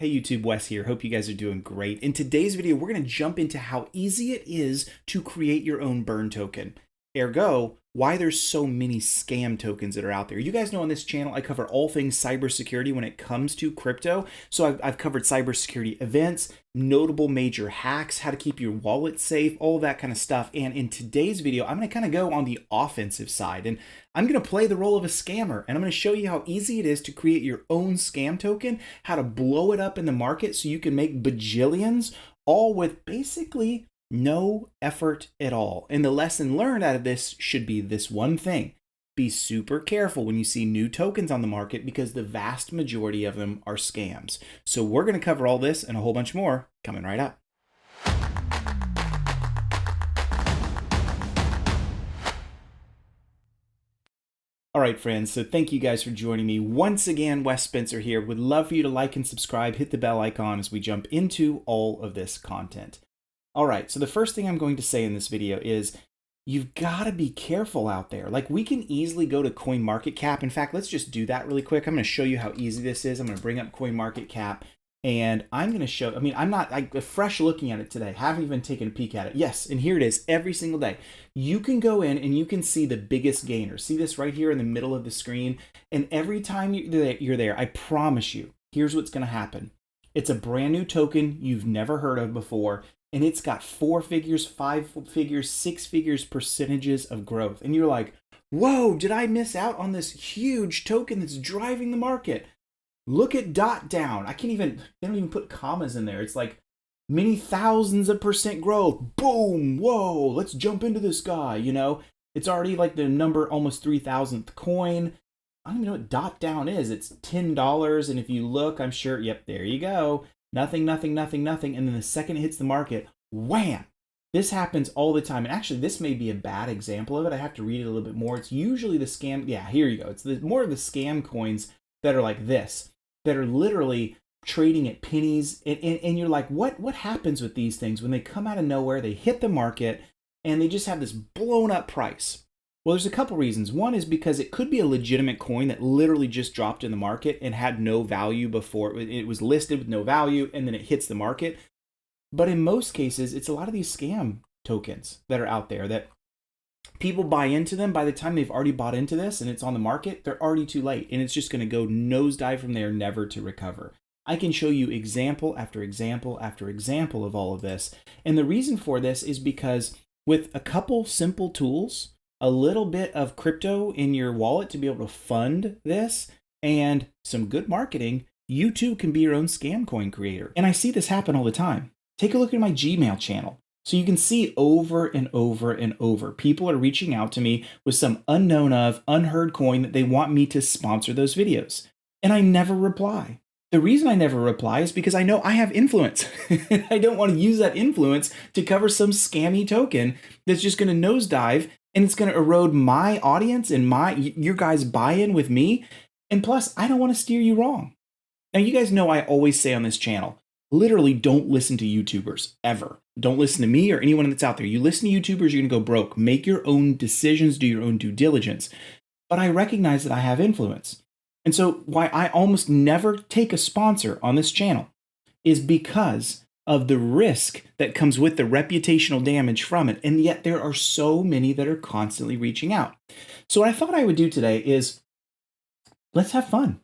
Hey YouTube, Wes here. Hope you guys are doing great. In today's video, we're going to jump into how easy it is to create your own burn token. Ergo, why there's so many scam tokens that are out there. You guys know on this channel, I cover all things cybersecurity when it comes to crypto. So I've covered cybersecurity events, notable major hacks, how to keep your wallet safe, all that kind of stuff. And in today's video, I'm going to kind of go on the offensive side. And I'm going to play the role of a scammer. And I'm going to show you how easy it is to create your own scam token, how to blow it up in the market so you can make bajillions, all with basically no effort at all. And the lesson learned out of this should be this one thing. Be super careful when you see new tokens on the market because the vast majority of them are scams. So we're going to cover all this and a whole bunch more coming right up. All right, friends, so thank you guys for joining me. Once again, Wes Spencer here. Would love for you to like and subscribe, hit the bell icon as we jump into all of this content. All right, so the first thing I'm going to say in this video is you've got to be careful out there. Like, we can easily go to CoinMarketCap. In fact, let's just do that really quick. I'm going to show you how easy this is. I'm going to bring up CoinMarketCap and I'm going to show, I'm not fresh looking at it today. Haven't even taken a peek at it. Yes, and here it is every single day. You can go in and you can see the biggest gainers. See this right here in the middle of the screen? And every time you're there, I promise you, here's what's going to happen. It's a brand new token you've never heard of before. And it's got 4 figures, 5 figures, 6 figures percentages of growth. And you're like, whoa, did I miss out on this huge token that's driving the market? Look at dot down. They don't even put commas in there. It's like many thousands of percent growth. Boom, whoa, let's jump into this guy, you know? It's already like the number almost 3,000th coin. I don't even know what dot down is. It's $10. And if you look, I'm sure, yep, there you go. Nothing, nothing, nothing, nothing. And then the second it hits the market, wham! This happens all the time. And actually, this may be a bad example of it. I have to read it a little bit more. It's usually the scam. Yeah, here you go. It's more of the scam coins that are like this, that are literally trading at pennies. And you're like, what happens with these things when they come out of nowhere, they hit the market, and they just have this blown up price? Well, there's a couple reasons. One is because it could be a legitimate coin that literally just dropped in the market and had no value before. It was listed with no value, and then it hits the market. But in most cases, it's a lot of these scam tokens that are out there that people buy into them. By the time they've already bought into this and it's on the market, they're already too late. And it's just going to go nosedive from there, never to recover. I can show you example after example after example of all of this. And the reason for this is because with a couple simple tools, a little bit of crypto in your wallet to be able to fund this, and some good marketing, you too can be your own scam coin creator. And I see this happen all the time. Take a look at my Gmail channel. So you can see over and over and over, people are reaching out to me with some unheard coin that they want me to sponsor those videos. And I never reply. The reason I never reply is because I know I have influence. I don't want to use that influence to cover some scammy token that's just going to nosedive, and it's going to erode my audience and your guys' buy-in with me. And plus, I don't want to steer you wrong. Now, you guys know I always say on this channel, literally don't listen to YouTubers, ever. Don't listen to me or anyone that's out there. You listen to YouTubers, you're going to go broke. Make your own decisions, do your own due diligence. But I recognize that I have influence. And so why I almost never take a sponsor on this channel is because of the risk that comes with the reputational damage from it. And yet there are so many that are constantly reaching out. So what I thought I would do today is let's have fun.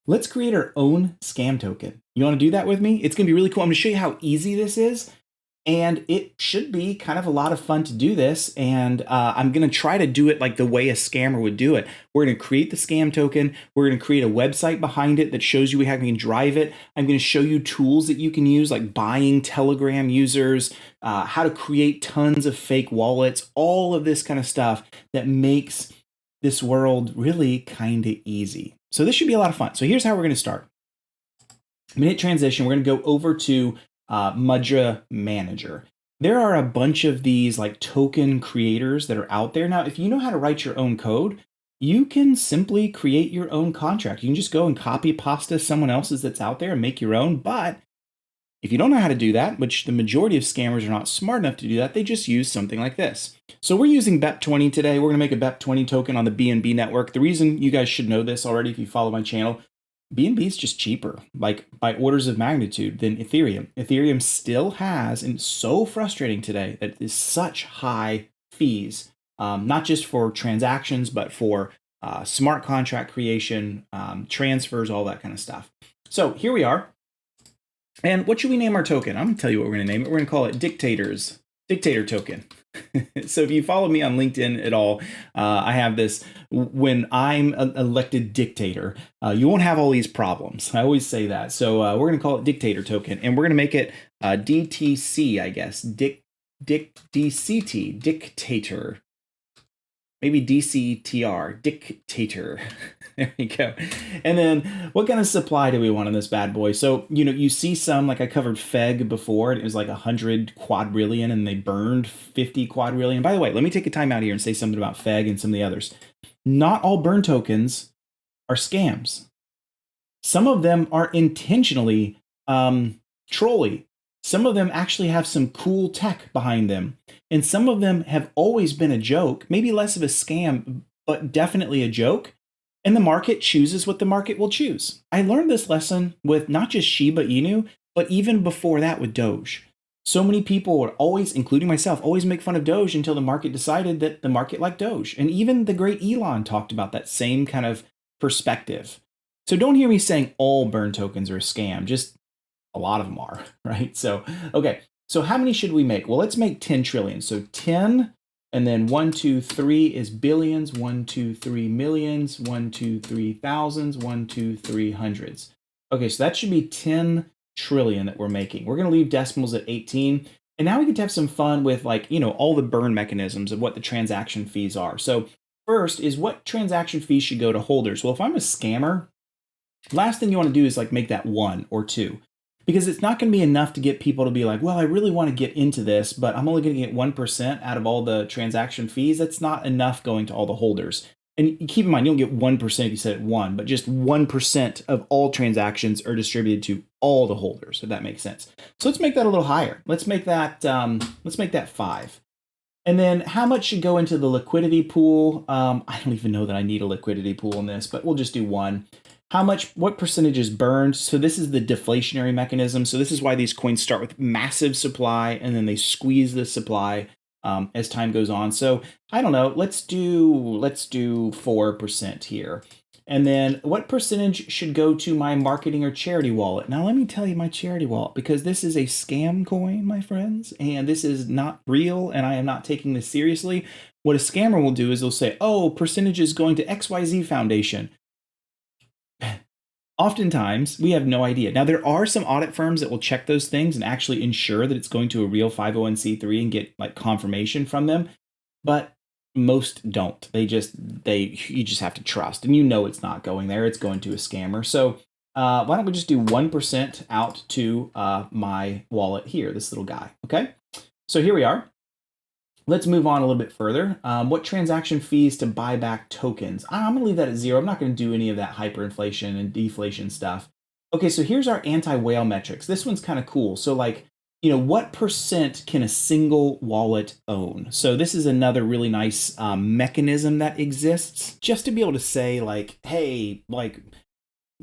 Let's create our own scam token. You want to do that with me? It's going to be really cool. I'm going to show you how easy this is. And it should be kind of a lot of fun to do this. And I'm going to try to do it like the way a scammer would do it. We're going to create the scam token. We're going to create a website behind it that shows you how you can drive it. I'm going to show you tools that you can use, like buying Telegram users, how to create tons of fake wallets, all of this kind of stuff that makes this world really kind of easy. So this should be a lot of fun. So here's how we're going to start. I'm going to hit transition. We're going to go over to Mudra Manager. There are a bunch of these like token creators that are out there. Now, if you know how to write your own code, you can simply create your own contract. You can just go and copy pasta someone else's that's out there and make your own. But if you don't know how to do that, which the majority of scammers are not smart enough to do that, they just use something like this. So we're using BEP20 today. We're going to make a BEP20 token on the BNB network. The reason you guys should know this already if you follow my channel, BNB is just cheaper, like by orders of magnitude than Ethereum. Ethereum still has, and it's so frustrating today that it is such high fees, not just for transactions, but for smart contract creation, transfers, all that kind of stuff. So here we are. And what should we name our token? I'm going to tell you what we're going to name it. We're going to call it Dictator Token. So if you follow me on LinkedIn at all, I have this, when I'm elected dictator, you won't have all these problems. I always say that. So we're going to call it Dictator Token, and we're going to make it DTC, I guess. DCT, Dictator. Maybe DCTR, Dictator. There you go. And then what kind of supply do we want on this bad boy? So, you see some, like I covered FEG before, and it was like 100 quadrillion, and they burned 50 quadrillion. By the way, let me take a time out here and say something about FEG and some of the others. Not all burn tokens are scams. Some of them are intentionally trolly. Some of them actually have some cool tech behind them. And some of them have always been a joke, maybe less of a scam, but definitely a joke. And the market chooses what the market will choose. I learned this lesson with not just Shiba Inu, but even before that with Doge. So many people would always, including myself, always make fun of Doge until the market decided that the market liked Doge. And even the great Elon talked about that same kind of perspective. So don't hear me saying all burn tokens are a scam, just a lot of them are, right? So, okay. So how many should we make? Well, let's make 10 trillion. So 10, and then 1, 2, 3 is billions, 1, 2, 3 millions, 1, 2, 3 thousands, 1, 2, 3 hundreds. Okay, so that should be 10 trillion that we're making. We're going to leave decimals at 18. And now we get to have some fun with, like, all the burn mechanisms of what the transaction fees are. So first is, what transaction fees should go to holders? Well, if I'm a scammer, last thing you want to do is like make that 1 or 2. Because it's not going to be enough to get people to be like, well, I really want to get into this, but I'm only going to get 1% out of all the transaction fees. That's not enough going to all the holders. And keep in mind, you don't get 1% if you set it 1, but just 1% of all transactions are distributed to all the holders, if that makes sense. So let's make that a little higher. Let's make that 5. And then how much should go into the liquidity pool? I don't even know that I need a liquidity pool in this, but we'll just do 1. What percentage is burned? So this is the deflationary mechanism. So this is why these coins start with massive supply and then they squeeze the supply as time goes on. So I don't know, let's do 4% here. And then what percentage should go to my marketing or charity wallet? Now let me tell you my charity wallet, because this is a scam coin, my friends, and this is not real, and I am not taking this seriously. What a scammer will do is they'll say, oh, percentage is going to XYZ Foundation. Oftentimes, we have no idea. Now, there are some audit firms that will check those things and actually ensure that it's going to a real 501c3 and get like confirmation from them, but most don't. You just have to trust, and it's not going there. It's going to a scammer. So why don't we just do 1% out to my wallet here, this little guy, okay? So here we are. Let's move on a little bit further. What transaction fees to buy back tokens? I'm going to leave that at 0. I'm not going to do any of that hyperinflation and deflation stuff. Okay, so here's our anti-whale metrics. This one's kind of cool. So like, what percent can a single wallet own? So this is another really nice mechanism that exists just to be able to say like, hey, like,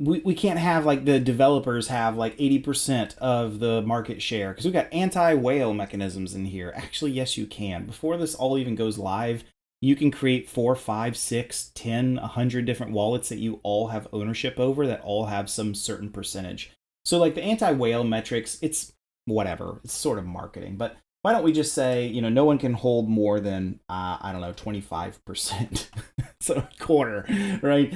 we can't have like the developers have like 80% of the market share because we've got anti-whale mechanisms in here. Actually, yes, you can. Before this all even goes live, you can create 4, 5, 6, 10, 100 different wallets that you all have ownership over that all have some certain percentage. So like the anti-whale metrics, it's whatever. It's sort of marketing. But why don't we just say, no one can hold more than, 25%. So a quarter, right?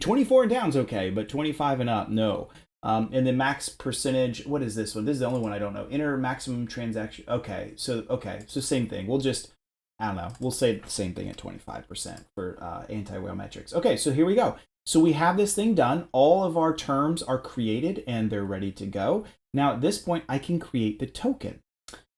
24 and down is okay, but 25 and up, no. And the max percentage, what is this one? This is the only one I don't know. Inner maximum transaction. Okay, so same thing. We'll just, we'll say the same thing at 25% for anti-whale metrics. Okay, so here we go. So we have this thing done. All of our terms are created and they're ready to go. Now at this point, I can create the token.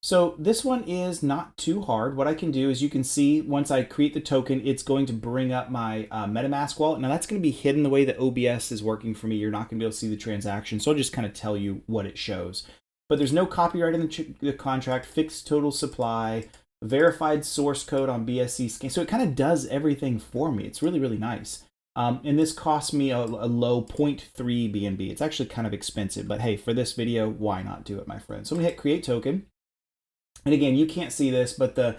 So this one is not too hard. What I can do is, you can see once I create the token, it's going to bring up my MetaMask wallet. Now that's going to be hidden the way that OBS is working for me. You're not going to be able to see the transaction. So I'll just kind of tell you what it shows. But there's no copyright in the contract, fixed total supply, verified source code on BSC scan. So it kind of does everything for me. It's really, really nice. And this cost me a low 0.3 BNB. It's actually kind of expensive, but hey, for this video, why not do it, my friend? So I'm gonna hit create token. And again, you can't see this, but the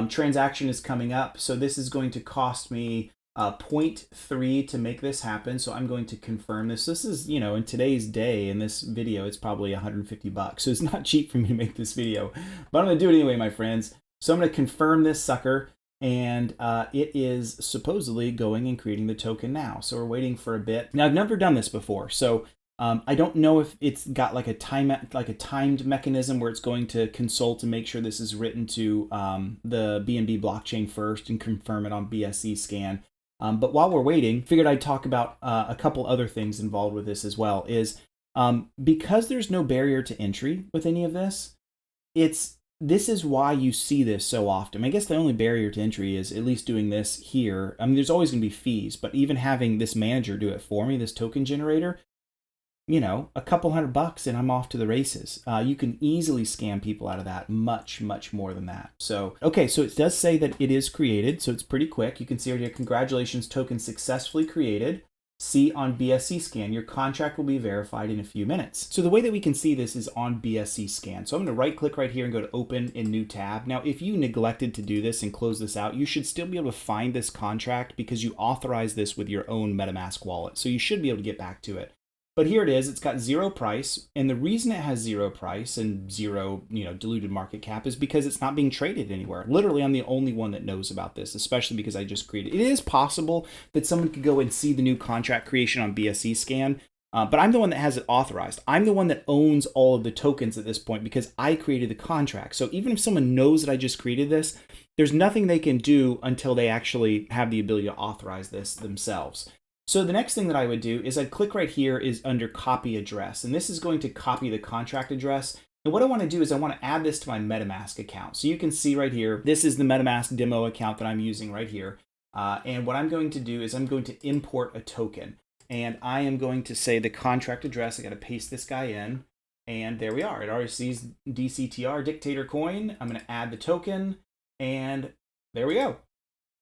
transaction is coming up. So this is going to cost me 0.3 to make this happen. So I'm going to confirm this. This is, you know, in today's day, in this video, it's probably 150 bucks. So it's not cheap for me to make this video, but I'm gonna do it anyway, my friends. So I'm gonna confirm this sucker, and it is supposedly going and creating the token now. So we're waiting for a bit. Now I've never done this before, so I don't know if it's got like a timed mechanism where it's going to consult and make sure this is written to the BNB blockchain first and confirm it on BSC scan. But while we're waiting, figured I'd talk about a couple other things involved with this as well. Is because there's no barrier to entry with any of this, this is why you see this so often. I guess the only barrier to entry is at least doing this here. I mean, there's always going to be fees, but even having this manager do it for me, this token generator, you know, a couple $100 and I'm off to the races. You can easily scam people out of that, much, much more than that. So, okay, so it does say that it is created, so it's pretty quick. You can see right here, congratulations, token successfully created. See on BSC scan, your contract will be verified in a few minutes. So the way that we can see this is on BSC scan. So I'm gonna right click right here and go to open in new tab. Now, if you neglected to do this and close this out, you should still be able to find this contract because you authorize this with your own MetaMask wallet. So you should be able to get back to it. But here it is, it's got 0 price. And the reason it has 0 price and 0, you know, diluted market cap is because it's not being traded anywhere. Literally, I'm the only one that knows about this, especially because I just created it. It is possible that someone could go and see the new contract creation on BSC scan, but I'm the one that has it authorized. I'm the one that owns all of the tokens at this point because I created the contract. So even if someone knows that I just created this, there's nothing they can do until they actually have the ability to authorize this themselves. So the next thing that I would do is I'd click right here is under copy address. And this is going to copy the contract address. And what I want to do is I want to add this to my MetaMask account. So you can see right here, this is the MetaMask demo account that I'm using right here. And what I'm going to do is I'm going to import a token. And I am going to say the contract address. I got to paste this guy in. And there we are. It already sees DCTR, Dictator Coin. I'm going to add the token. And there we go.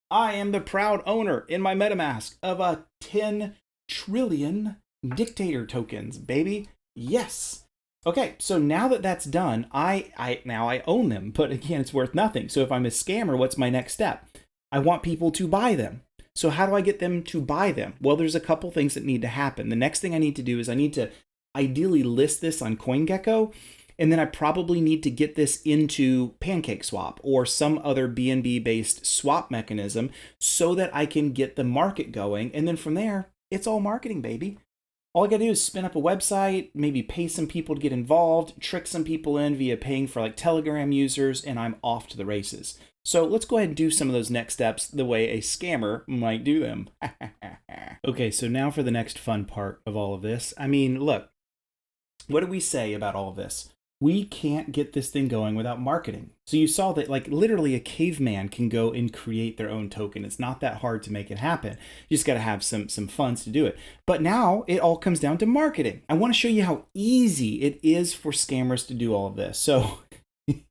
I am the proud owner in my MetaMask of a 10 trillion Dictator tokens, baby. Yes. Okay, so now that that's done, I own them, but again, it's worth nothing. So if I'm a scammer, what's my next step? I want people to buy them. So how do I get them to buy them? Well, there's a couple things that need to happen. The next thing I need to do is I need to ideally list this on CoinGecko. And then I probably need to get this into Pancake Swap or some other BNB-based swap mechanism so that I can get the market going. And then from there, it's all marketing, baby. All I gotta do is spin up a website, maybe pay some people to get involved, trick some people in via paying for like Telegram users, and I'm off to the races. So let's go ahead and do some of those next steps the way a scammer might do them. Okay, so now for the next fun part of all of this. I mean, look, what do we say about all of this? We can't get this thing going without marketing. So you saw that like literally a caveman can go and create their own token. It's not that hard to make it happen. You just got to have some funds to do it. But now it all comes down to marketing. I want to show you how easy it is for scammers to do all of this. So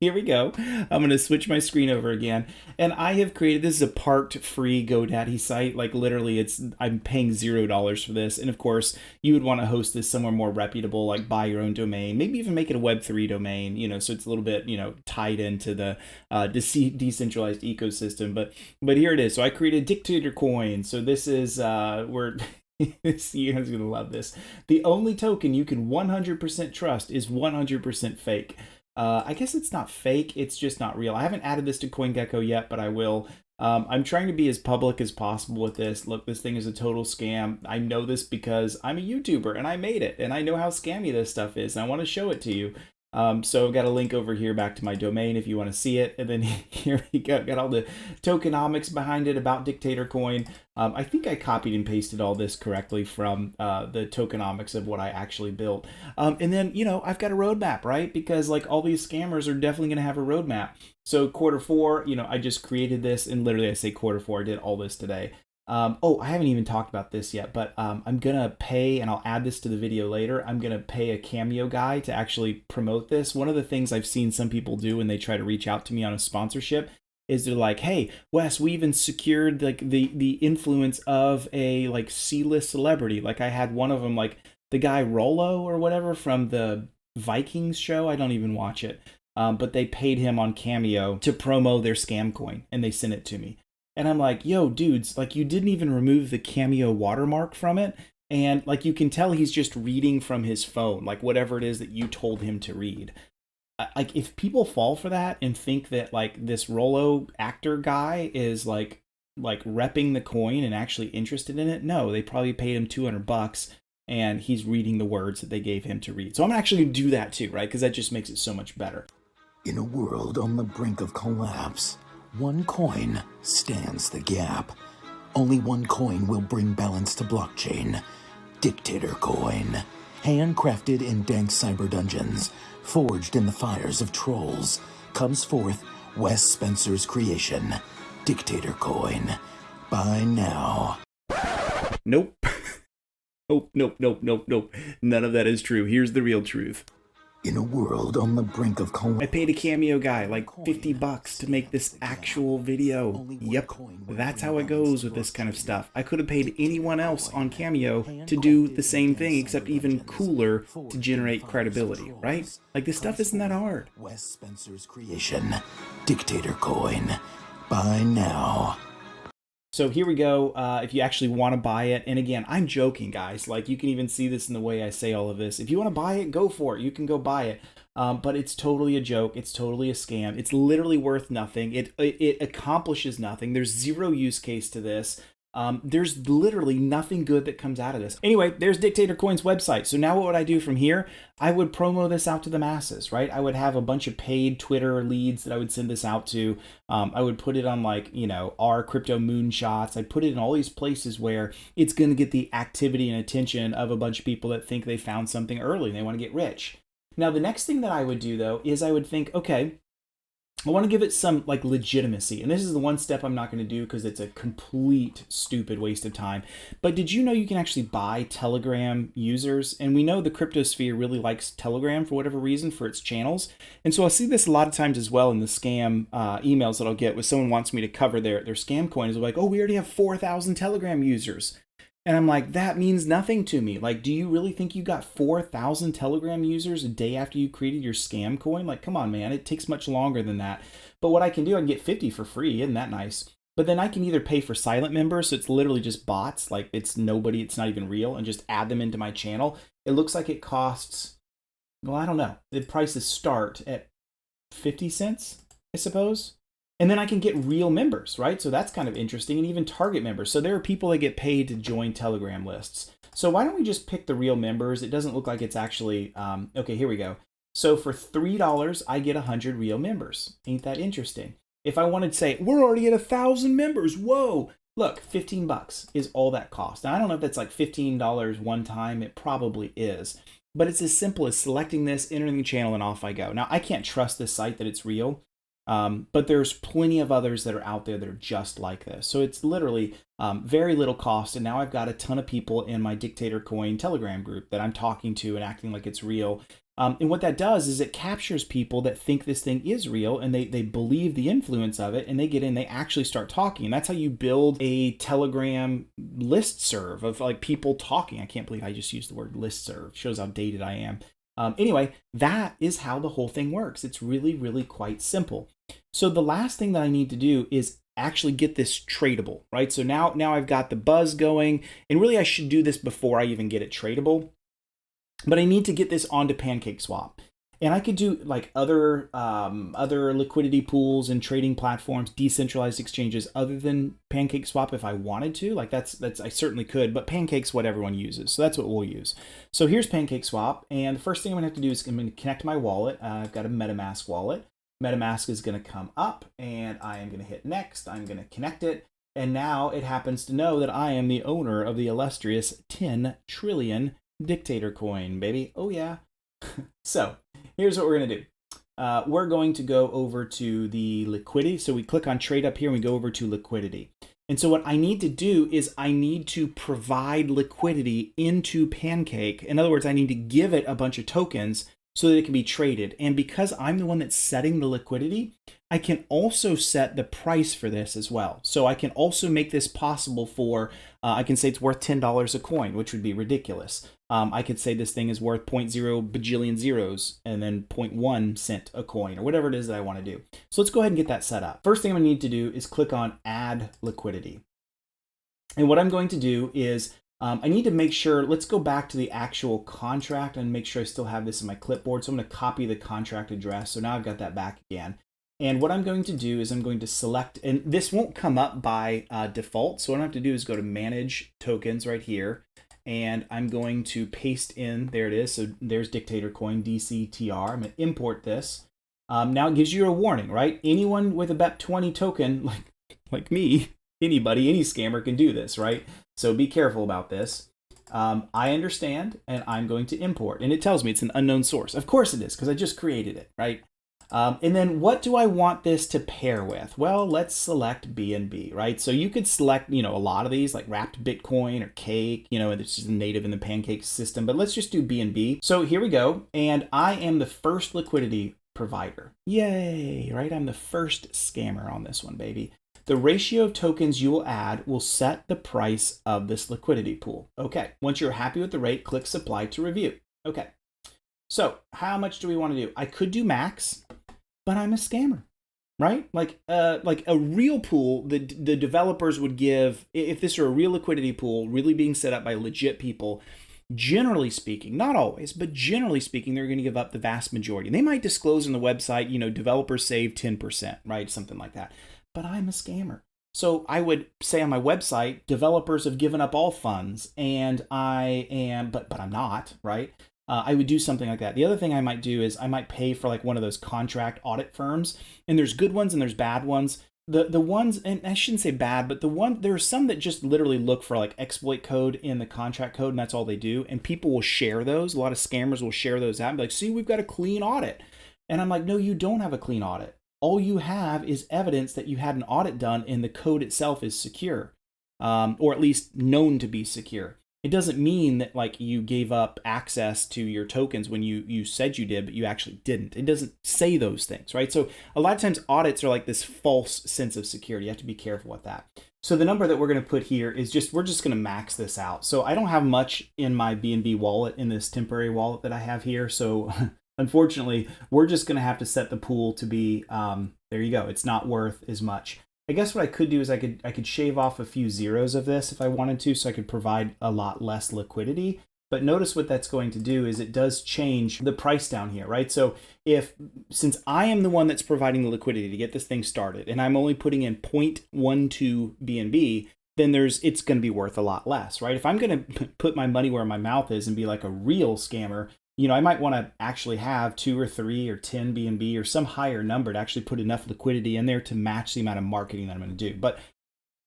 here we go. I'm going to switch my screen over again. And I have created, this is a parked free GoDaddy site. Like literally I'm paying $0 for this. And of course you would want to host this somewhere more reputable, like buy your own domain, maybe even make it a Web3 domain, you know, so it's a little bit, you know, tied into the decentralized ecosystem. But here it is. So I created Dictator Coin. So this is, you guys are going to love this. The only token you can 100% trust is 100% fake. I guess it's not fake, it's just not real. I haven't added this to CoinGecko yet, but I will. I'm trying to be as public as possible with this. Look, this thing is a total scam. I know this because I'm a YouTuber and I made it and I know how scammy this stuff is and I want to show it to you. So I've got a link over here back to my domain if you want to see it. And then here we go. Got all the tokenomics behind it about Dictator Coin. I think I copied and pasted all this correctly from the tokenomics of what I actually built. And then, you know, I've got a roadmap, right? Because like all these scammers are definitely going to have a roadmap. So Q4, you know, I just created this and literally I say Q4, I did all this today. Oh, I haven't even talked about this yet, but I'm going to pay, and I'll add this to the video later, I'm going to pay a Cameo guy to actually promote this. One of the things I've seen some people do when they try to reach out to me on a sponsorship is they're like, hey, Wes, we even secured like the influence of a like C-list celebrity. Like I had one of them, like the guy Rollo or whatever from the Vikings show. I don't even watch it. But they paid him on Cameo to promo their scam coin, and they sent it to me. And I'm like, yo, dudes, like you didn't even remove the Cameo watermark from it. And like you can tell he's just reading from his phone, like whatever it is that you told him to read. Like if people fall for that and think that like this Rollo actor guy is like repping the coin and actually interested in it, no, they probably paid him $200 and he's reading the words that they gave him to read. So I'm actually going to do that too, right? Because that just makes it so much better. In a world on the brink of collapse, one coin stands the gap. Only one coin will bring balance to blockchain. Dictator Coin. Handcrafted in dank cyber dungeons, forged in the fires of trolls, comes forth Wes Spencer's creation. Dictator Coin. Buy now. Nope. Nope. None of that is true. Here's the real truth. In a world on the brink of collapse, I paid a Cameo guy like $50 to make this actual video. Yep, that's how it goes with this kind of stuff. I could have paid anyone else on Cameo to do the same thing, except even cooler to generate credibility, right? Like this stuff isn't that hard. Wes Spencer's creation. Dictator Coin. Buy now. So here we go. If you actually want to buy it, and again, I'm joking, guys. Like you can even see this in the way I say all of this. If you want to buy it, go for it. You can go buy it. But it's totally a joke. It's totally a scam. It's literally worth nothing. It accomplishes nothing. There's zero use case to this. There's literally nothing good that comes out of this. Anyway, there's Dictator Coin's website. So now what would I do from here? I would promo this out to the masses, right? I would have a bunch of paid Twitter leads that I would send this out to. I would put it on like, our crypto moonshots. I'd put it in all these places where it's going to get the activity and attention of a bunch of people that think they found something early and they want to get rich. Now, the next thing that I would do though, is I would think, okay, I want to give it some like legitimacy. And this is the one step I'm not going to do because it's a complete stupid waste of time. But did you know you can actually buy Telegram users? And we know the cryptosphere really likes Telegram for whatever reason for its channels. And so I see this a lot of times as well in the scam emails that I'll get when someone wants me to cover their scam coins. They're like, oh, we already have 4,000 Telegram users. And I'm like, that means nothing to me. Like, do you really think you got 4,000 Telegram users a day after you created your scam coin? Like, come on, man. It takes much longer than that. But what I can do, I can get 50 for free. Isn't that nice? But then I can either pay for silent members, so it's literally just bots. Like, it's nobody, it's not even real, and just add them into my channel. It looks like it costs, well, I don't know. The prices start at 50 cents, I suppose. And then I can get real members, right? So that's kind of interesting, and even target members. So there are people that get paid to join Telegram lists. So why don't we just pick the real members? It doesn't look like it's actually, okay, here we go. So for $3, I get 100 real members. Ain't that interesting? If I wanted to say, we're already at 1,000 members, whoa, look, $15 is all that costs. Now, I don't know if that's like $15 one time. It probably is. But it's as simple as selecting this, entering the channel, and off I go. Now, I can't trust this site that it's real. But there's plenty of others that are out there that are just like this. So it's literally very little cost. And now I've got a ton of people in my Dictator Coin Telegram group that I'm talking to and acting like it's real. And what that does is it captures people that think this thing is real and they believe the influence of it, and they get in, they actually start talking. And that's how you build a Telegram listserv of like people talking. I can't believe I just used the word listserv. Shows how dated I am. Anyway, that is how the whole thing works. It's really, really quite simple. So the last thing that I need to do is actually get this tradable, right? So now I've got the buzz going, and really I should do this before I even get it tradable. But I need to get this onto Pancake Swap. And I could do like other liquidity pools and trading platforms, decentralized exchanges other than Pancake Swap if I wanted to. Like that's I certainly could, but Pancake's what everyone uses. So that's what we'll use. So here's Pancake Swap. And the first thing I'm gonna have to do is I'm gonna connect my wallet. I've got a MetaMask wallet. MetaMask is gonna come up and I am gonna hit next. I'm gonna connect it. And now it happens to know that I am the owner of the illustrious 10 trillion Dictator Coin, baby. Oh yeah. So here's what we're going to do. We're going to go over to the liquidity. So we click on trade up here and we go over to liquidity. And so what I need to do is I need to provide liquidity into Pancake. In other words, I need to give it a bunch of tokens so that it can be traded. And because I'm the one that's setting the liquidity, I can also set the price for this as well. So I can also make this possible for, I can say it's worth $10 a coin, which would be ridiculous. I could say this thing is worth 0.0 bajillion zeros and then 0.1 cent a coin or whatever it is that I want to do. So let's go ahead and get that set up. First thing I'm going to need to do is click on Add Liquidity. And what I'm going to do is I need to make sure, let's go back to the actual contract and make sure I still have this in my clipboard. So I'm going to copy the contract address. So now I've got that back again. And what I'm going to do is I'm going to select, and this won't come up by default. So what I have to do is go to Manage Tokens right here. And I'm going to paste in, there it is. So there's Dictator Coin, DCTR. I'm going to import this. Now it gives you a warning, right? Anyone with a BEP20 token, like me, anybody, any scammer can do this, right? So be careful about this. I understand, and I'm going to import. And it tells me it's an unknown source. Of course it is, because I just created it, right? And then what do I want this to pair with? Well, let's select BNB, right? So you could select, a lot of these like wrapped Bitcoin or Cake, this is native in the Pancake system, but let's just do BNB. So here we go. And I am the first liquidity provider. Yay, right? I'm the first scammer on this one, baby. The ratio of tokens you will add will set the price of this liquidity pool. Okay, once you're happy with the rate, click Supply to review. Okay, so how much do we want to do? I could do max, but I'm a scammer, right? Like a real pool, the developers would give, if this were a real liquidity pool, really being set up by legit people, generally speaking, not always, but generally speaking, they're going to give up the vast majority. They might disclose on the website, developers save 10%, right? Something like that. But I'm a scammer. So I would say on my website, developers have given up all funds and I am, but I'm not, right? I would do something like that. The other thing I might do is I might pay for like one of those contract audit firms, and there's good ones and there's bad ones. The ones, and I shouldn't say bad, but there are some that just literally look for like exploit code in the contract code, and that's all they do. And people will share those. A lot of scammers will share those out and be like, see, we've got a clean audit. And I'm like, no, you don't have a clean audit. All you have is evidence that you had an audit done and the code itself is secure, or at least known to be secure. It doesn't mean that like you gave up access to your tokens when you said you did, but you actually didn't. It doesn't say those things, right? So a lot of times audits are like this false sense of security. You have to be careful with that. So the number that we're going to put here is we're just going to max this out. So I don't have much in my BNB wallet, in this temporary wallet that I have here. So unfortunately, we're just going to have to set the pool to be, there you go. It's not worth as much. I guess what I could do is I could shave off a few zeros of this if I wanted to, so I could provide a lot less liquidity. But notice what that's going to do is it does change the price down here, right? So since I am the one that's providing the liquidity to get this thing started, and I'm only putting in 0.12 BNB, then it's going to be worth a lot less, right? If I'm going to put my money where my mouth is and be like a real scammer, I might want to actually have 2 or 3 or 10 BNB or some higher number to actually put enough liquidity in there to match the amount of marketing that I'm going to do. But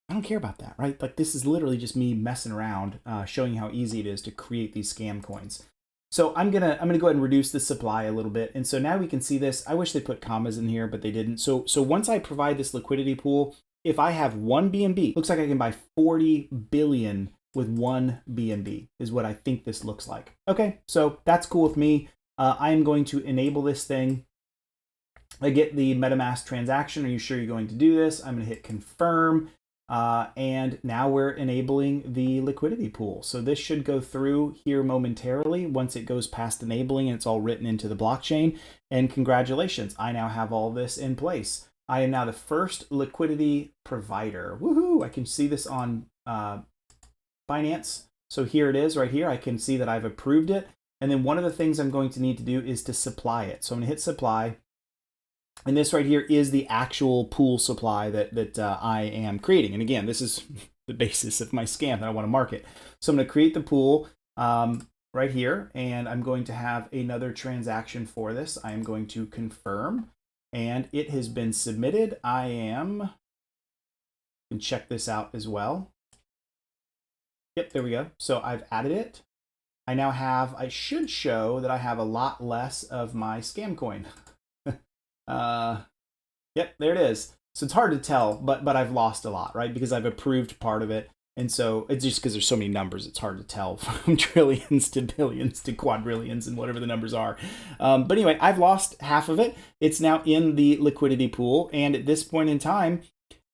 I don't care about that, right? Like this is literally just me messing around, showing you how easy it is to create these scam coins. So I'm gonna go ahead and reduce the supply a little bit. And so now we can see this. I wish they put commas in here, but they didn't. So once I provide this liquidity pool, if I have 1 BNB, looks like I can buy 40 billion with 1 BNB is what I think this looks like. Okay, so that's cool with me. I am going to enable this thing. I get the MetaMask transaction. Are you sure you're going to do this? I'm going to hit confirm. And now we're enabling the liquidity pool. So this should go through here momentarily once it goes past enabling and it's all written into the blockchain. And congratulations, I now have all this in place. I am now the first liquidity provider. Woohoo! I can see this on Binance. So here it is right here. I can see that I've approved it. And then one of the things I'm going to need to do is to supply it. So I'm going to hit supply. And this right here is the actual pool supply that I am creating. And again, this is the basis of my scam that I want to market. So I'm going to create the pool right here. And I'm going to have another transaction for this. I am going to confirm. And it has been submitted. You can check this out as well. Yep, there we go. So I've added it. I should show that I have a lot less of my scam coin. Yep, there it is. So it's hard to tell, but I've lost a lot, right? Because I've approved part of it. And so it's just because there's so many numbers, it's hard to tell from trillions to billions to quadrillions and whatever the numbers are. But anyway, I've lost half of it. It's now in the liquidity pool. And at this point in time,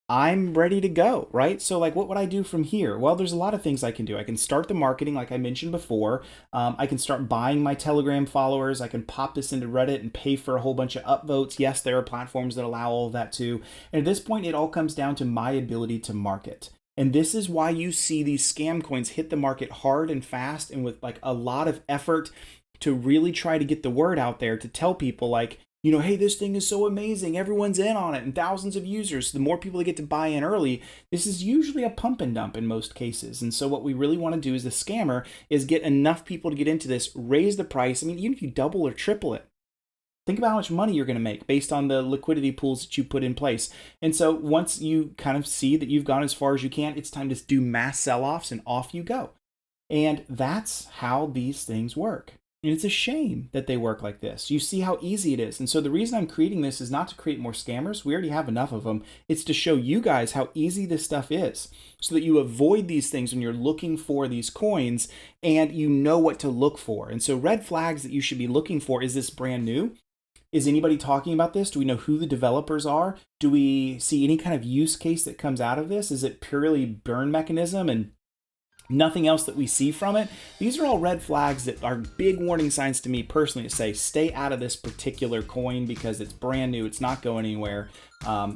I'm ready to go, right? So like, what would I do from here? Well, there's a lot of things I can do. I can start the marketing, like I mentioned before. I can start buying my Telegram followers. I can pop this into Reddit and pay for a whole bunch of upvotes. Yes, there are platforms that allow all of that too. And at this point, it all comes down to my ability to market. And this is why you see these scam coins hit the market hard and fast and with like a lot of effort to really try to get the word out there to tell people like, you know, hey, this thing is so amazing. Everyone's in on it and thousands of users. The more people that get to buy in early, this is usually a pump and dump in most cases. And so what we really want to do as a scammer is get enough people to get into this, raise the price. I mean, even if you double or triple it, think about how much money you're going to make based on the liquidity pools that you put in place. And so once you kind of see that you've gone as far as you can, it's time to do mass sell-offs and off you go. And that's how these things work. And it's a shame that they work like this. You see how easy it is. And so the reason I'm creating this is not to create more scammers. We already have enough of them. It's to show you guys how easy this stuff is so that you avoid these things when you're looking for these coins and you know what to look for. And so red flags that you should be looking for, is this brand new? Is anybody talking about this? Do we know who the developers are? Do we see any kind of use case that comes out of this? Is it purely burn mechanism and nothing else that we see from it? These are all red flags that are big warning signs to me personally to say, stay out of this particular coin because it's brand new. It's not going anywhere.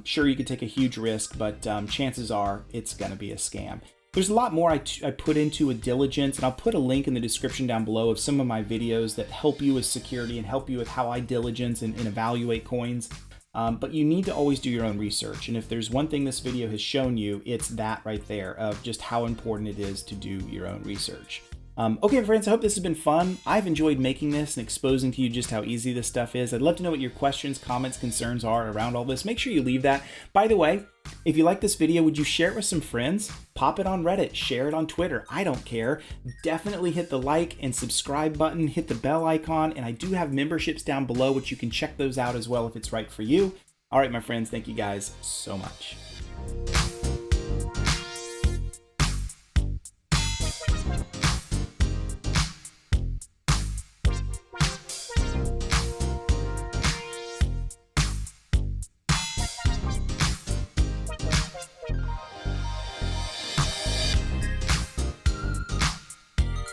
Sure, you could take a huge risk, but chances are it's going to be a scam. There's a lot more I put into a diligence, and I'll put a link in the description down below of some of my videos that help you with security and help you with how I diligence and evaluate coins. But you need to always do your own research. And if there's one thing this video has shown you, it's that right there of just how important it is to do your own research. Okay, friends, I hope this has been fun. I've enjoyed making this and exposing to you just how easy this stuff is. I'd love to know what your questions, comments, concerns are around all this. Make sure you leave that. By the way, if you like this video, would you share it with some friends? Pop it on Reddit, share it on Twitter. I don't care. Definitely hit the like and subscribe button, hit the bell icon, and I do have memberships down below, which you can check those out as well if it's right for you. All right, my friends, thank you guys so much.